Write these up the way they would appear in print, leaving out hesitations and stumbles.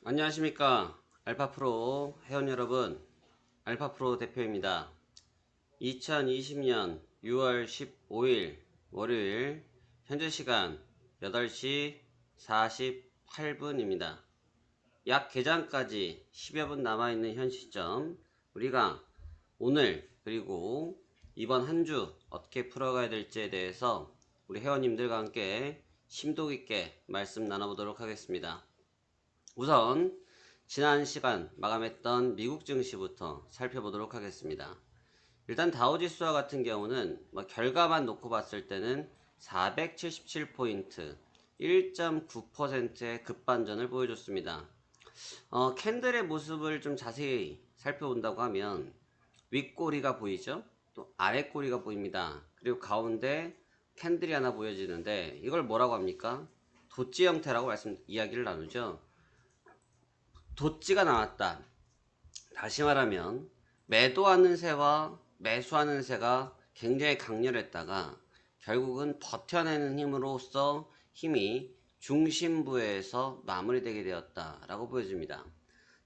안녕하십니까. 알파프로 회원 여러분, 알파프로 대표입니다. 2020년 6월 15일 월요일 현재 시간 8시 48분입니다. 약 개장까지 10여 분 남아있는 현 시점, 우리가 오늘 그리고 이번 한 주 어떻게 풀어가야 될지에 대해서 우리 회원님들과 함께 심도 깊게 말씀 나눠보도록 하겠습니다. 우선 지난 시간 마감했던 미국 증시부터 살펴보도록 하겠습니다. 일단 다우지수와 같은 경우는 결과만 놓고 봤을 때는 477포인트 1.9%의 급반전을 보여줬습니다. 캔들의 모습을 좀 자세히 살펴본다고 하면 윗꼬리가 보이죠? 또 아랫꼬리가 보입니다. 그리고 가운데 캔들이 하나 보여지는데 이걸 뭐라고 합니까? 도치 형태라고 이야기를 나누죠. 도치가 나왔다. 다시 말하면 매도하는 새와 매수하는 새가 굉장히 강렬했다가 결국은 버텨내는 힘으로써 힘이 중심부에서 마무리되게 되었다라고 보여집니다.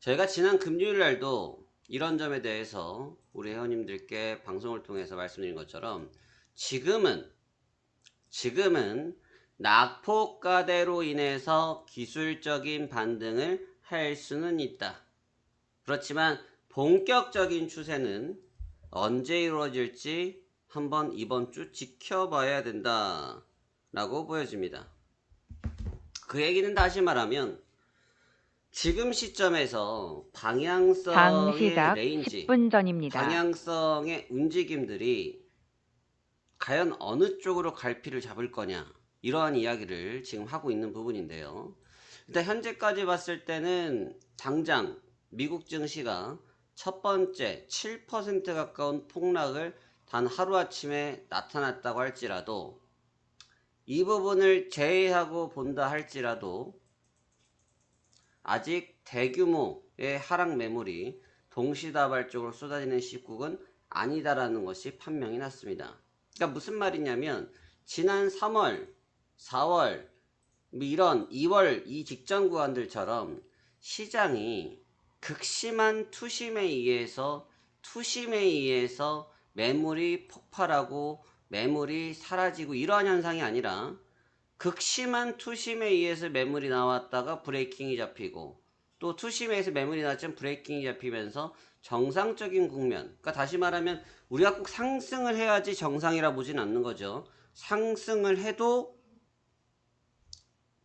저희가 지난 금요일 날도 이런 점에 대해서 우리 회원님들께 방송을 통해서 말씀드린 것처럼 지금은 낙폭과대로 인해서 기술적인 반등을 할 수는 있다. 그렇지만 본격적인 추세는 언제 이루어질지 한번 이번 주 지켜봐야 된다 라고 보여집니다. 그 얘기는 다시 말하면 지금 시점에서 방향성의 레인지, 10분 전입니다. 방향성의 움직임들이 과연 어느 쪽으로 갈피를 잡을 거냐, 이러한 이야기를 지금 하고 있는 부분인데요. 일단 현재까지 봤을 때는 당장 미국 증시가 첫 번째 7% 가까운 폭락을 단 하루아침에 나타났다고 할지라도, 이 부분을 제외하고 본다 할지라도 아직 대규모의 하락 매물이 동시다발적으로 쏟아지는 시국은 아니다라는 것이 판명이 났습니다. 그러니까 무슨 말이냐면 지난 3월, 4월, 이런 2월 이 직전 구간들처럼 시장이 극심한 투심에 의해서 매물이 폭발하고 매물이 사라지고 이러한 현상이 아니라 극심한 투심에 의해서 매물이 나왔다가 브레이킹이 잡히고, 또 투심에 의해서 매물이 나왔지만 브레이킹이 잡히면서 정상적인 국면, 그러니까 다시 말하면 우리가 꼭 상승을 해야지 정상이라 보진 않는 거죠. 상승을 해도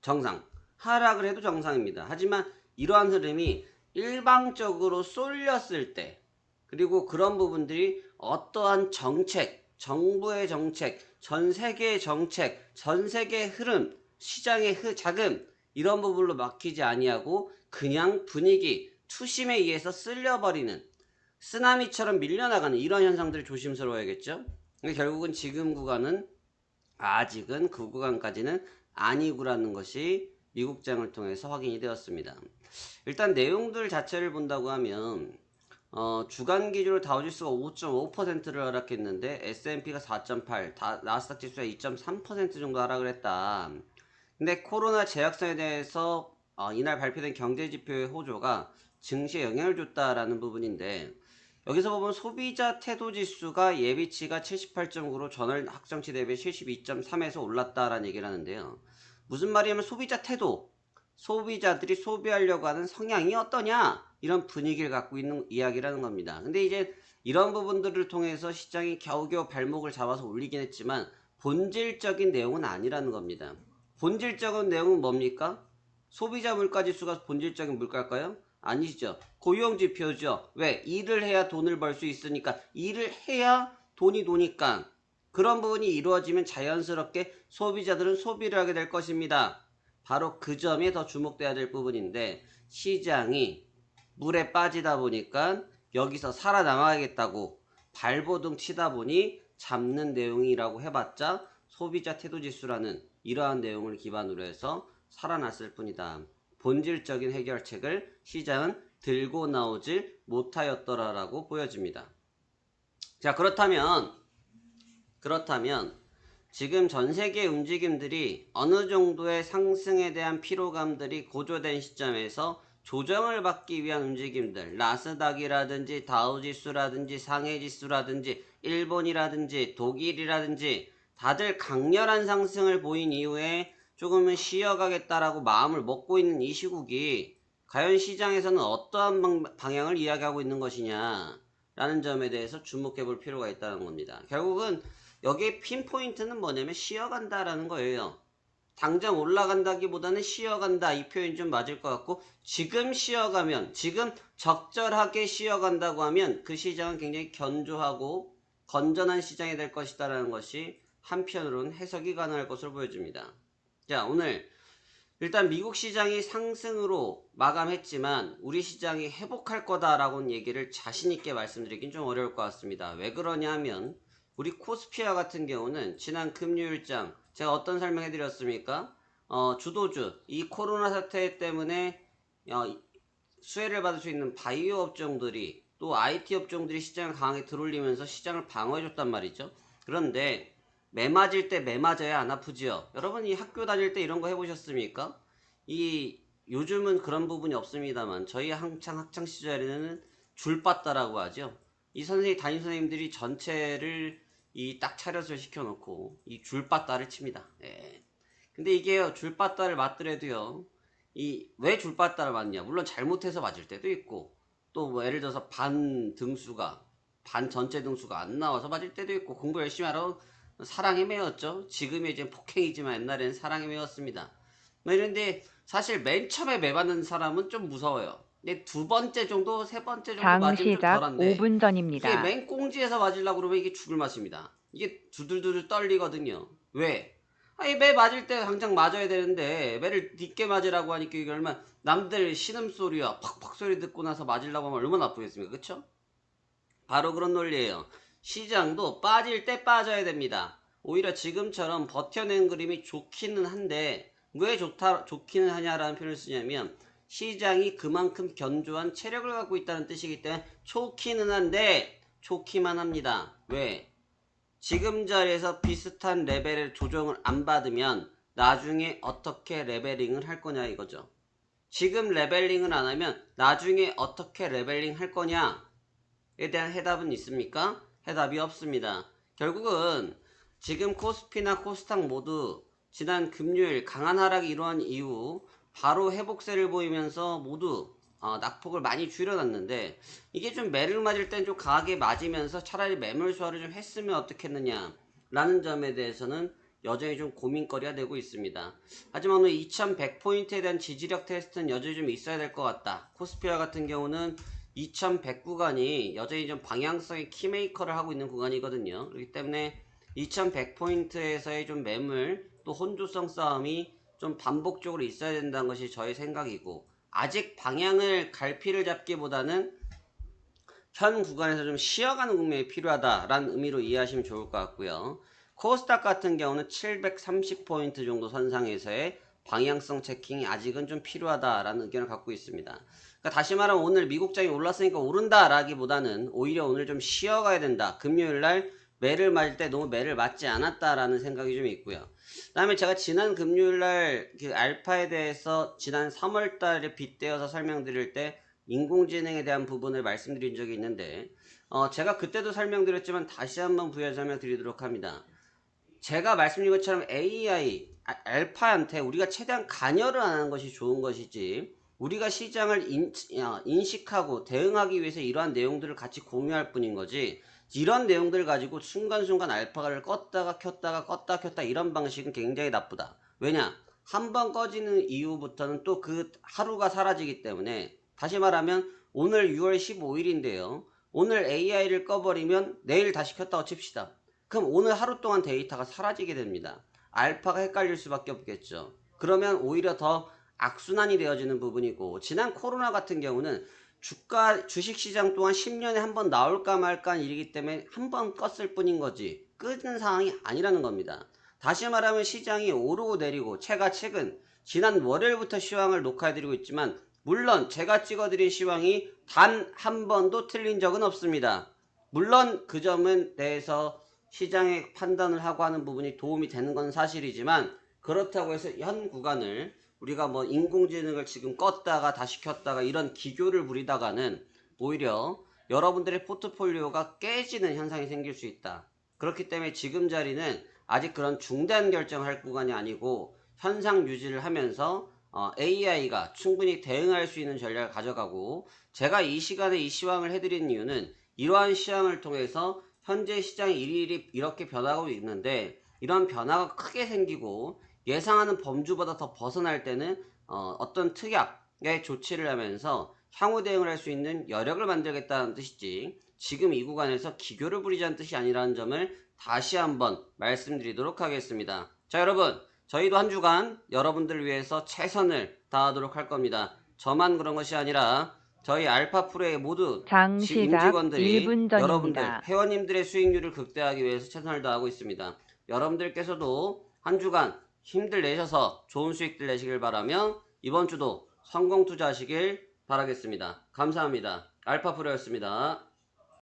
정상, 하락을 해도 정상입니다. 하지만 이러한 흐름이 일방적으로 쏠렸을 때, 그리고 그런 부분들이 어떠한 정책, 정부의 정책, 전 세계의 정책, 전 세계의 흐름, 시장의 자금, 이런 부분으로 막히지 아니하고 그냥 분위기, 투심에 의해서 쓸려버리는, 쓰나미처럼 밀려나가는 이런 현상들을 조심스러워야겠죠. 근데 결국은 지금 구간은 아직은 그 구간까지는 아니구라는 것이 미국장을 통해서 확인이 되었습니다. 일단 내용들 자체를 본다고 하면 주간 기준으로 다우지수가 5.5%를 하락했는데 S&P가 4.8, 나스닥 지수가 2.3% 정도 하락을 했다. 근데 코로나 제약상에 대해서 이날 발표된 경제지표의 호조가 증시에 영향을 줬다라는 부분인데, 여기서 보면 소비자 태도지수가 예비치가 78.9로 전월 확정치 대비 72.3에서 올랐다라는 얘기를 하는데요. 무슨 말이냐면 소비자 태도, 소비자들이 소비하려고 하는 성향이 어떠냐, 이런 분위기를 갖고 있는 이야기라는 겁니다. 근데 이제 이런 부분들을 통해서 시장이 겨우겨우 발목을 잡아서 올리긴 했지만 본질적인 내용은 아니라는 겁니다. 본질적인 내용은 뭡니까? 소비자 물가지수가 본질적인 물가일까요? 아니죠. 고용지표죠. 왜? 일을 해야 돈을 벌 수 있으니까, 일을 해야 돈이 도니까 그런 부분이 이루어지면 자연스럽게 소비자들은 소비를 하게 될 것입니다. 바로 그 점이 더 주목돼야 될 부분인데, 시장이 물에 빠지다 보니까 여기서 살아남아야겠다고 발버둥 치다 보니 잡는 내용이라고 해봤자 소비자 태도지수라는 이러한 내용을 기반으로 해서 살아났을 뿐이다. 본질적인 해결책을 시장은 들고 나오질 못하였더라라고 보여집니다. 자, 그렇다면 지금 전 세계의 움직임들이 어느 정도의 상승에 대한 피로감들이 고조된 시점에서 조정을 받기 위한 움직임들, 나스닥이라든지 다우지수라든지 상해지수라든지 일본이라든지 독일이라든지 다들 강렬한 상승을 보인 이후에 조금은 쉬어가겠다라고 마음을 먹고 있는 이 시국이 과연 시장에서는 어떠한 방향을 이야기하고 있는 것이냐 라는 점에 대해서 주목해 볼 필요가 있다는 겁니다. 결국은 여기에 핀포인트는 뭐냐면 쉬어간다라는 거예요. 당장 올라간다기보다는 쉬어간다 이 표현이 좀 맞을 것 같고, 지금 쉬어가면, 지금 적절하게 쉬어간다고 하면 그 시장은 굉장히 견조하고 건전한 시장이 될 것이다 라는 것이 한편으로는 해석이 가능할 것으로 보여집니다. 자, 오늘 일단 미국 시장이 상승으로 마감했지만 우리 시장이 회복할 거다라고는 얘기를 자신있게 말씀드리긴 좀 어려울 것 같습니다. 왜 그러냐 하면 우리 코스피와 같은 경우는 지난 금요일장 제가 어떤 설명해 드렸습니까? 주도주, 이 코로나 사태 때문에 수혜를 받을 수 있는 바이오 업종들이 또 IT 업종들이 시장을 강하게 들어올리면서 시장을 방어해 줬단 말이죠. 그런데 매 맞을 때 매 맞아야 안 아프지요. 여러분 이 학교 다닐 때 이런 거 해보셨습니까? 요즘은 그런 부분이 없습니다만 저희 한창 학창 시절에는 줄바따라고 하죠. 이 담임 선생님들이 전체를 딱 차렷을 시켜놓고 이 줄바따를 칩니다. 예. 근데 이게 줄바따를 맞더라도요. 왜 줄바따를 맞냐? 물론 잘못해서 맞을 때도 있고 또 뭐 예를 들어서 반 전체 등수가 안 나와서 맞을 때도 있고, 공부 열심히 하러 사랑에 매였죠. 지금이 이제 폭행이지만 옛날에는 사랑에 매였습니다. 뭐 이런데 사실 맨 처음에 매받는 사람은 좀 무서워요. 근데 두 번째 정도, 세 번째 정도 장 맞으면 좀 시작 덜한데, 5분 이게 전입니다. 맨 꽁지에서 맞으려고 그러면 이게 죽을 맛입니다. 이게 두들두들 떨리거든요. 왜? 매 맞을 때 당장 맞아야 되는데 매를 늦게 맞으라고 하니까 이게 얼마나, 남들 신음소리와 팍팍 소리 듣고 나서 맞으려고 하면 얼마나 나쁘겠습니까? 그쵸? 바로 그런 논리예요. 시장도 빠질 때 빠져야 됩니다. 오히려 지금처럼 버텨낸 그림이 좋기는 한데, 왜 좋기는 하냐라는 표현을 쓰냐면 시장이 그만큼 견조한 체력을 갖고 있다는 뜻이기 때문에 좋기는 한데 좋기만 합니다. 왜? 지금 자리에서 비슷한 레벨의 조정을 안 받으면 나중에 어떻게 레벨링을 할 거냐 이거죠. 지금 레벨링을 안 하면 나중에 어떻게 레벨링 할 거냐에 대한 해답은 있습니까? 해답이 없습니다. 결국은 지금 코스피나 코스닥 모두 지난 금요일 강한 하락이 일어난 이후 바로 회복세를 보이면서 모두 낙폭을 많이 줄여놨는데, 이게 좀 매를 맞을 땐 좀 강하게 맞으면서 차라리 매물 소화를 좀 했으면 어떻겠느냐 라는 점에 대해서는 여전히 좀 고민거리가 되고 있습니다. 하지만 오늘 2100포인트에 대한 지지력 테스트는 여전히 좀 있어야 될 것 같다. 코스피와 같은 경우는 2100 구간이 여전히 좀 방향성의 키메이커를 하고 있는 구간이거든요. 그렇기 때문에 2100포인트에서의 좀 매물 또 혼조성 싸움이 좀 반복적으로 있어야 된다는 것이 저의 생각이고, 아직 방향을 갈피를 잡기보다는 현 구간에서 좀 쉬어가는 국면이 필요하다라는 의미로 이해하시면 좋을 것 같고요. 코스닥 같은 경우는 730포인트 정도 선상에서의 방향성 체킹이 아직은 좀 필요하다라는 의견을 갖고 있습니다. 그러니까 다시 말하면 오늘 미국장이 올랐으니까 오른다라기보다는 오히려 오늘 좀 쉬어가야 된다. 금요일날 매를 맞을 때 너무 매를 맞지 않았다라는 생각이 좀 있고요. 그 다음에 제가 지난 금요일날 그 알파에 대해서 지난 3월달에 빗대어서 설명드릴 때 인공지능에 대한 부분을 말씀드린 적이 있는데, 제가 그때도 설명드렸지만 다시 한번 부연 설명드리도록 합니다. 제가 말씀드린 것처럼 AI, 알파한테 우리가 최대한 관여를 안 하는 것이 좋은 것이지, 우리가 시장을 인식하고 대응하기 위해서 이러한 내용들을 같이 공유할 뿐인 거지, 이런 내용들을 가지고 순간순간 알파를 껐다가 켰다 이런 방식은 굉장히 나쁘다. 왜냐? 한번 꺼지는 이후부터는 또 그 하루가 사라지기 때문에, 다시 말하면 오늘 6월 15일인데요. 오늘 AI를 꺼버리면 내일 다시 켰다고 칩시다. 그럼 오늘 하루 동안 데이터가 사라지게 됩니다. 알파가 헷갈릴 수밖에 없겠죠. 그러면 오히려 더 악순환이 되어지는 부분이고, 지난 코로나 같은 경우는 주식시장 또한 10년에 한 번 나올까 말까 일이기 때문에 한 번 껐을 뿐인 거지 끄는 상황이 아니라는 겁니다. 다시 말하면 시장이 오르고 내리고, 제가 최근 지난 월요일부터 시황을 녹화해드리고 있지만 물론 제가 찍어드린 시황이 단 한 번도 틀린 적은 없습니다. 물론 그 점에 대해서 시장의 판단을 하고 하는 부분이 도움이 되는 건 사실이지만, 그렇다고 해서 현 구간을 우리가 뭐 인공지능을 지금 껐다가 다시 켰다가 이런 기교를 부리다가는 오히려 여러분들의 포트폴리오가 깨지는 현상이 생길 수 있다. 그렇기 때문에 지금 자리는 아직 그런 중대한 결정을 할 구간이 아니고 현상 유지를 하면서 AI가 충분히 대응할 수 있는 전략을 가져가고, 제가 이 시간에 이 시황을 해드린 이유는 이러한 시황을 통해서 현재 시장이 일일이 이렇게 변하고 있는데, 이런 변화가 크게 생기고 예상하는 범주보다 더 벗어날 때는 어떤 특약의 조치를 하면서 향후 대응을 할 수 있는 여력을 만들겠다는 뜻이지, 지금 이 구간에서 기교를 부리자는 뜻이 아니라는 점을 다시 한번 말씀드리도록 하겠습니다. 자, 여러분, 저희도 한 주간 여러분들을 위해서 최선을 다하도록 할 겁니다. 저만 그런 것이 아니라 저희 알파프로의 모든 장시작 임직원들이 1분 여러분들, 전입니다. 회원님들의 수익률을 극대화하기 위해서 최선을 다하고 있습니다. 여러분들께서도 한 주간 힘들 내셔서 좋은 수익들 내시길 바라며 이번 주도 성공 투자하시길 바라겠습니다. 감사합니다. 알파프로였습니다.